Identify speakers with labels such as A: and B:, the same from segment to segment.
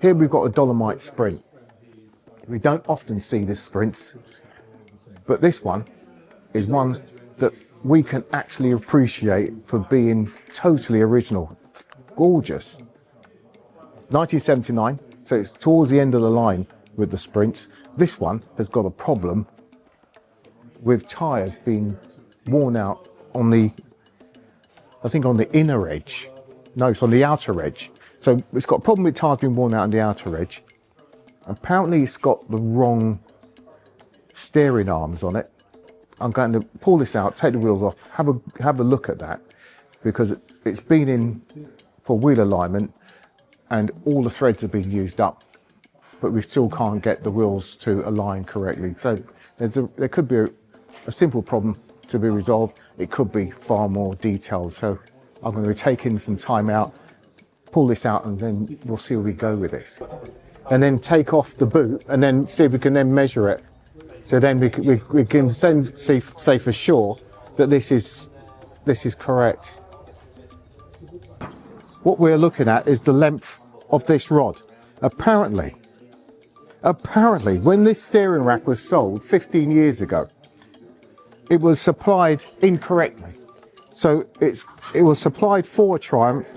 A: Here we've got a Dolomite Sprint. We don't often see this sprints, but this one is one that we can actually appreciate for being totally original. Gorgeous. 1979, so it's towards the end of the line with the Sprints. This one has got a problem with tyres being worn out on the, I think on the inner edge. No, it's on the outer edge. So it's got a problem with tyres being worn out on the outer edge. Apparently it's got the wrong steering arms on it. I'm going to pull this out, take the wheels off, have a look at that, because it's been in for wheel alignment and all the threads have been used up, but we still can't get the wheels to align correctly. So there could be a simple problem to be resolved. It could be far more detailed. So I'm going to be taking some time out, pull this out, and then we'll see where we go with this. And then take off the boot and then see if we can then measure it. So then we can then say for sure that this is correct. What we're looking at is the length of this rod. Apparently, when this steering rack was sold 15 years ago, it was supplied incorrectly. So it was supplied for a Triumph,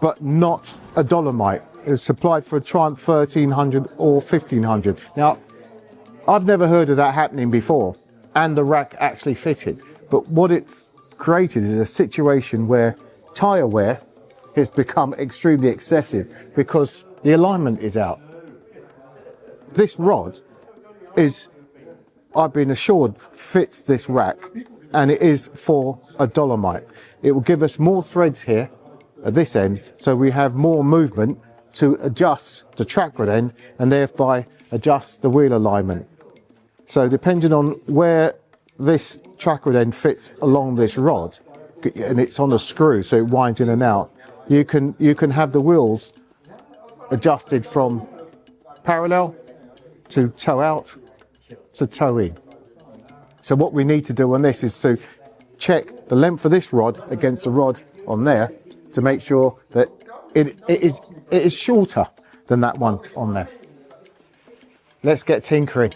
A: but not a Dolomite. It was supplied for a Triumph 1300 or 1500. Now, I've never heard of that happening before, and the rack actually fitted. But what it's created is a situation where tyre wear has become extremely excessive because the alignment is out. This rod is, I've been assured, fits this rack, and it is for a Dolomite. It will give us more threads here at this end, so we have more movement to adjust the track rod end and thereby adjust the wheel alignment. So depending on where this track rod end fits along this rod, and it's on a screw so it winds in and out, you can have the wheels adjusted from parallel to toe out to toe in. So what we need to do on this is to check the length of this rod against the rod on there to make sure that it is shorter than that one on there. Let's get tinkering.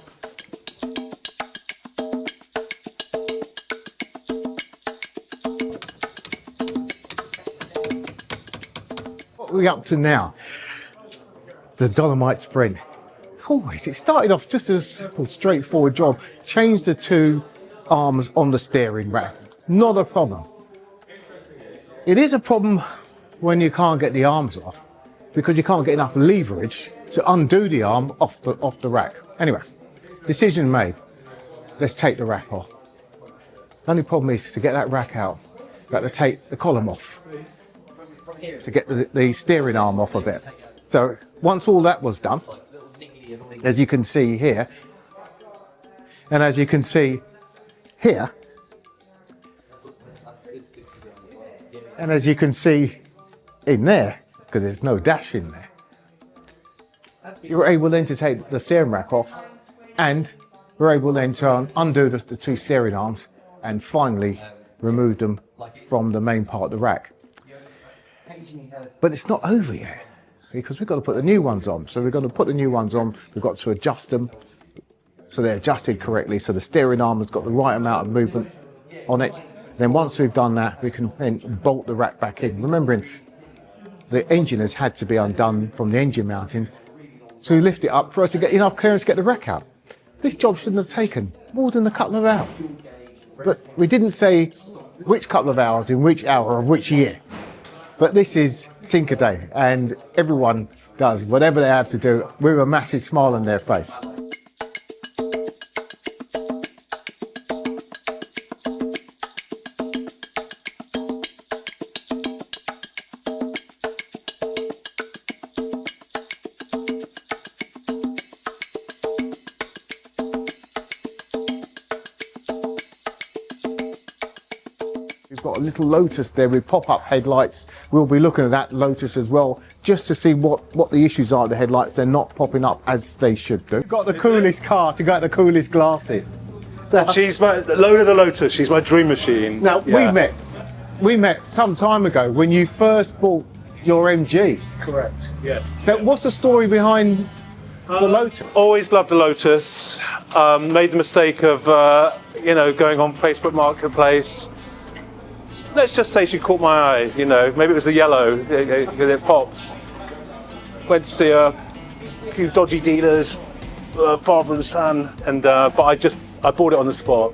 A: What are we up to now? The Dolomite Sprint. Always, it started off just as a simple, straightforward job. Change the two arms on the steering rack. Not a problem. It is a problem when you can't get the arms off, because you can't get enough leverage to undo the arm off the rack. Anyway, decision made. Let's take the rack off. The only problem is to get that rack out, you've got to take the column off to get the steering arm off of it. So once all that was done, as you can see here, and as you can see here, and as you can see in there, because there's no dash in there, you're able then to take the steering rack off, and we're able then to undo the two steering arms and finally remove them from the main part of the rack. But it's not over yet, because we've got to put the new ones on. So we're going to put the new ones on, we've got to adjust them so they're adjusted correctly, so the steering arm has got the right amount of movement on it. Then once we've done that, we can then bolt the rack back in. Remembering the engine has had to be undone from the engine mounting to lift it up for us to get enough clearance to get the rack out. This job shouldn't have taken more than a couple of hours. But we didn't say which couple of hours in which hour of which year. But this is Tinker Day, and everyone does whatever they have to do with a massive smile on their face. We've got a little Lotus there with pop-up headlights. We'll be looking at that Lotus as well, just to see what the issues are with the headlights. They're not popping up as they should do. We've got the coolest car to get the coolest glasses.
B: She's my Lola the Lotus. She's my dream machine.
A: Now, yeah. we met some time ago when you first bought your MG.
B: Correct. Yes.
A: So what's the story behind the Lotus?
B: Always loved the Lotus. Made the mistake of, going on Facebook Marketplace. Let's just say she caught my eye. Maybe it was the yellow. It pops. Went to see a few dodgy dealers, father and son, and but I bought it on the spot.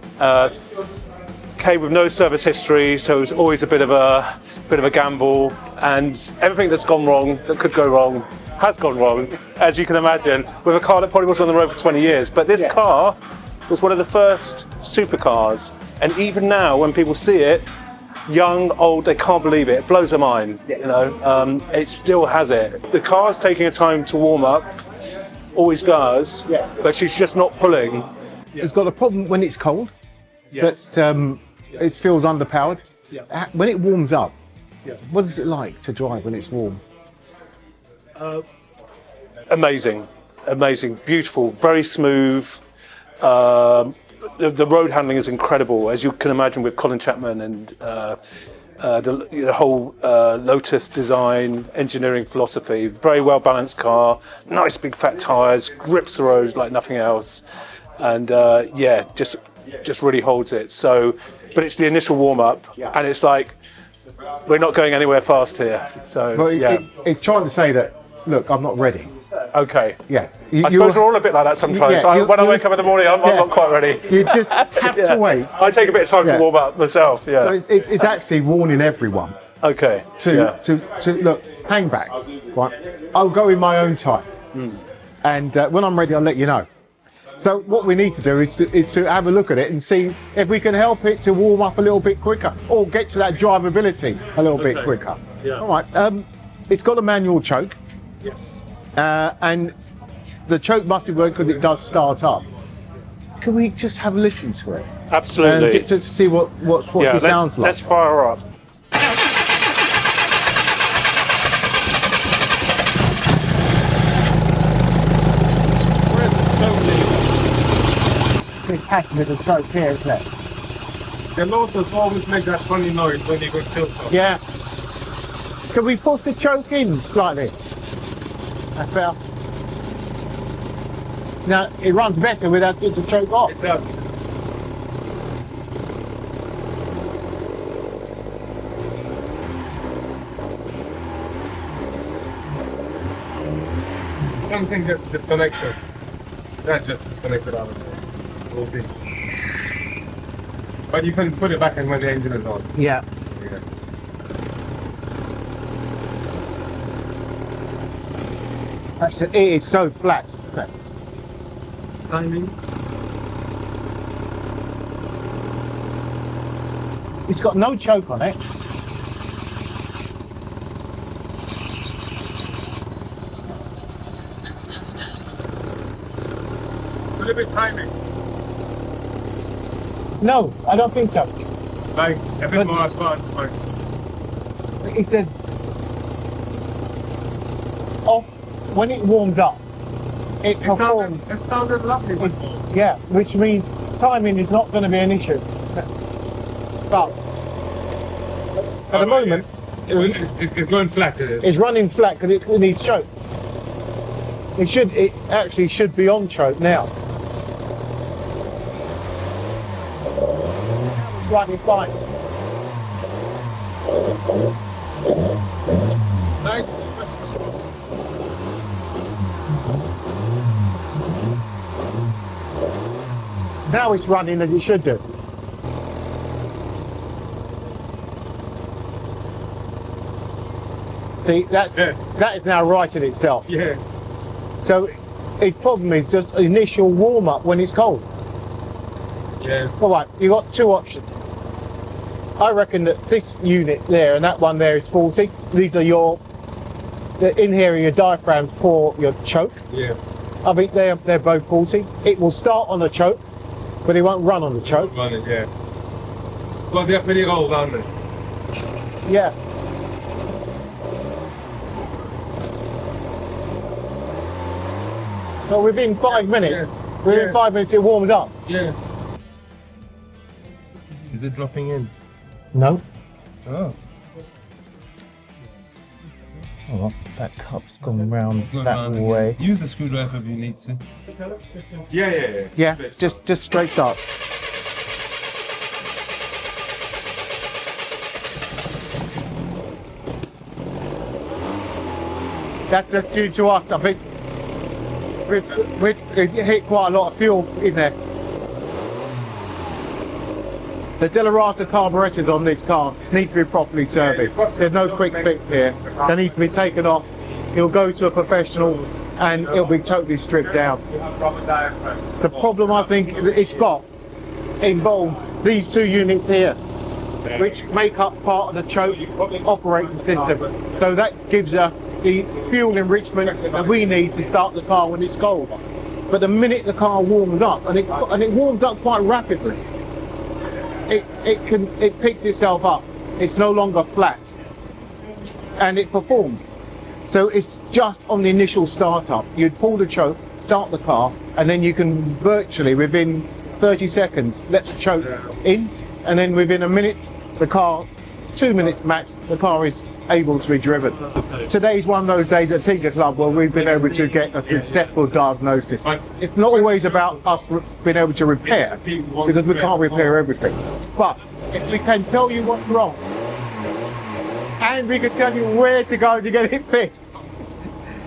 B: Came with no service history, so it was always a bit of a gamble, and everything that's gone wrong, that could go wrong, has gone wrong, as you can imagine, with a car that probably was on the road for 20 years. But this car was one of the first supercars, and even now, when people see it, young, old, they can't believe it. It blows their mind. It still has it. The car's taking a time to warm up, always does, but she's just not pulling.
A: It's got a problem when it's cold. That it feels underpowered. When it warms up, what is it like to drive when it's warm?
B: Amazing, beautiful, very smooth. The road handling is incredible, as you can imagine, with Colin Chapman and the whole Lotus design, engineering philosophy. Very well balanced car, nice big fat tyres, grips the road like nothing else, and just really holds it. So, but it's the initial warm up, and it's like we're not going anywhere fast here. So,
A: it's trying to say that, look, I'm not ready.
B: Okay.
A: Yes.
B: I suppose we're all a bit like that sometimes. When I wake up in the morning, I'm not quite ready.
A: You just have to wait.
B: I take a bit of time to warm up myself.
A: So it's actually warning everyone.
B: Okay.
A: To look, hang back. Right. I'll go in my own time, and when I'm ready, I'll let you know. So what we need to do is to have a look at it and see if we can help it to warm up a little bit quicker, or get to that drivability a little bit quicker. All right. It's got a manual choke.
B: Yes.
A: And the choke must be working because it does start up. Can we just have a listen to it?
B: Absolutely.
A: Just to see what she sounds like.
B: Let's fire her up.
A: It's packing with the choke here, isn't it?
C: The Lotus always make that funny noise when you go tilt.
A: Yeah. Can we push the choke in slightly? That's better. Now, it runs better without getting the choke off.
C: It does. Something just disconnected. That just disconnected out of there. We'll see. But you can put it back in when the engine is on.
A: Yeah. It is so flat.
C: Timing.
A: It's got no choke on it.
C: A little bit timing.
A: No, I don't think so.
C: Like a bit more advanced. Like.
A: It said off when it warms up. It performs.
C: It sounded lovely before.
A: Yeah, which means timing is not going to be an issue. But at the moment,
C: it's going flat.
A: it's running flat because it needs choke. It actually should be on choke now. Running fine.
C: Nice.
A: Now it's running as it should do. See, that is now righted itself.
C: Yeah.
A: So its problem is just initial warm up when it's cold.
C: Yeah.
A: All right, you've got two options. I reckon that this unit there and that one there is 40. These are in here are your diaphragms for your choke.
C: Yeah.
A: I think they're both 40. It will start on the choke, but it won't run on the choke.
C: Run it, yeah. Well, they're pretty old, aren't they?
A: Yeah. So within 5 minutes, within 5 minutes it warms up.
C: Yeah. Is it dropping in?
A: No.
C: Oh.
A: Oh, that cup's gone round
C: Go
A: that
C: around
A: way.
C: again. Use the screwdriver if you need to. Yeah.
A: Yeah, just straight start. That's just due to us, I think. We've hit quite a lot of fuel in there. The Delarata carburetors on this car need to be properly serviced. There's no quick fix here. They need to be taken off. It'll go to a professional and it'll be totally stripped down. The problem I think it's got involves these two units here, which make up part of the choke operating system. So that gives us the fuel enrichment that we need to start the car when it's cold. But the minute the car warms up, and it warms up quite rapidly, it picks itself up. It's no longer flat, and it performs. So it's just on the initial startup. You'd pull the choke, start the car, and then you can virtually within 30 seconds let the choke in, and then within a minute, the car, 2 minutes max, the car is able to be driven. Today's one of those days at Tinker Club where we've been able to get a successful diagnosis. It's not always about us being able to repair, because we can't repair everything. But if we can tell you what's wrong, and we can tell you where to go to get it fixed,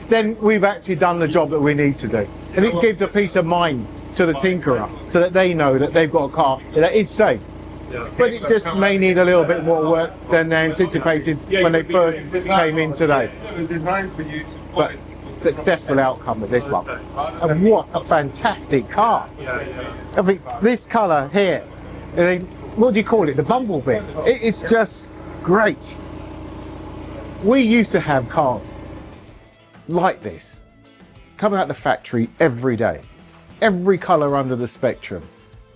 A: then we've actually done the job that we need to do. And it gives a peace of mind to the tinkerer, so that they know that they've got a car that is safe. But it just may need a little bit more work than they anticipated when they first came in today. But successful outcome with this one. And what a fantastic car. I think this colour here, what do you call it? The bumblebee. It is just great. We used to have cars like this, coming out the factory every day. Every colour under the spectrum.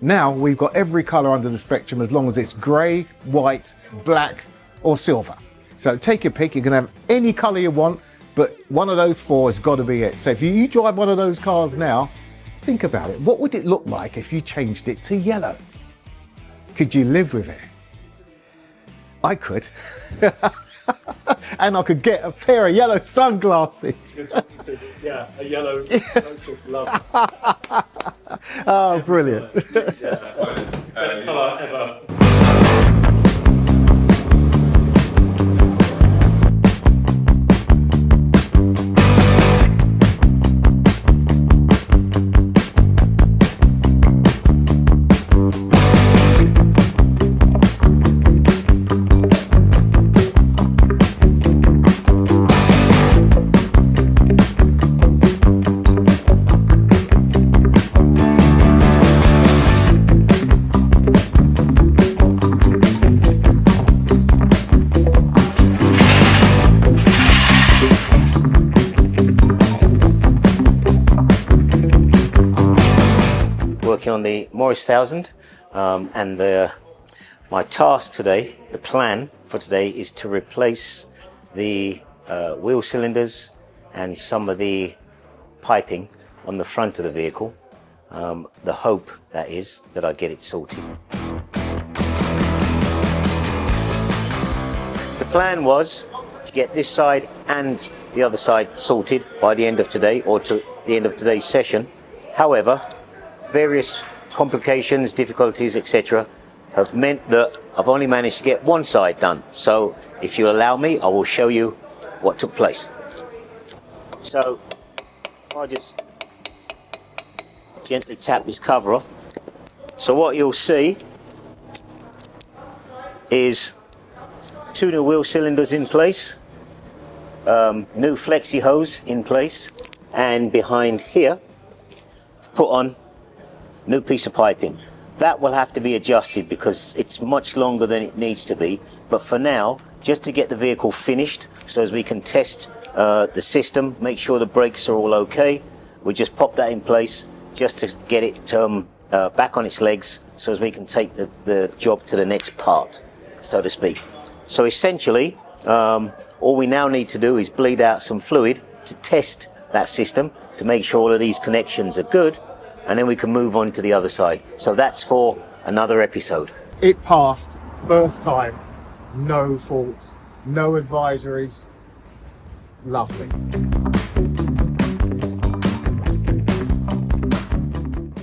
A: Now we've got every colour under the spectrum as long as it's grey, white, black or silver. So take your pick, you can have any colour you want, but one of those four has got to be it. So if you drive one of those cars now, think about it. What would it look like if you changed it to yellow? Could you live with it? I could. And I could get a pair of yellow sunglasses.
B: Yeah, a yellow love.
A: Oh, brilliant.
B: Best colour ever.
D: Working on the Morris 1000 and my task today, the plan for today, is to replace the wheel cylinders and some of the piping on the front of the vehicle. The hope, that is, that I get it sorted. The plan was to get this side and the other side sorted by the end of today, or to the end of today's session. However, various complications, difficulties, etc. have meant that I've only managed to get one side done. So if you allow me, I will show you what took place. So I'll just gently tap this cover off. So what you'll see is two new wheel cylinders in place, new flexi hose in place, and behind here put on new piece of piping. That will have to be adjusted because it's much longer than it needs to be, but for now, just to get the vehicle finished so as we can test the system, make sure the brakes are all okay, we just pop that in place just to get it back on its legs so as we can take the job to the next part, so to speak. So essentially, all we now need to do is bleed out some fluid to test that system to make sure all of these connections are good, and then we can move on to the other side. So that's for another episode.
A: It passed first time, no faults, no advisories. Lovely.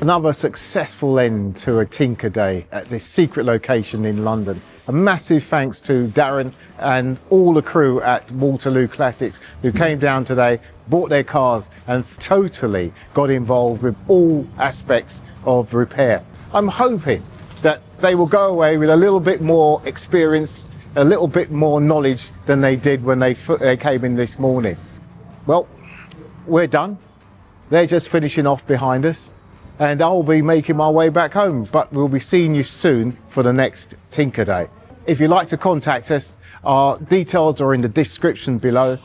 A: Another successful end to a Tinker Day at this secret location in London. A massive thanks to Darren and all the crew at Waterloo Classics who came down today, bought their cars and totally got involved with all aspects of repair. I'm hoping that they will go away with a little bit more experience, a little bit more knowledge than they did when they came in this morning. Well, we're done. They're just finishing off behind us. And I'll be making my way back home, but we'll be seeing you soon for the next Tinker Day. If you'd like to contact us, our details are in the description below.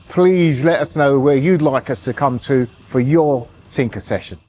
A: Please let us know where you'd like us to come to for your Tinker session.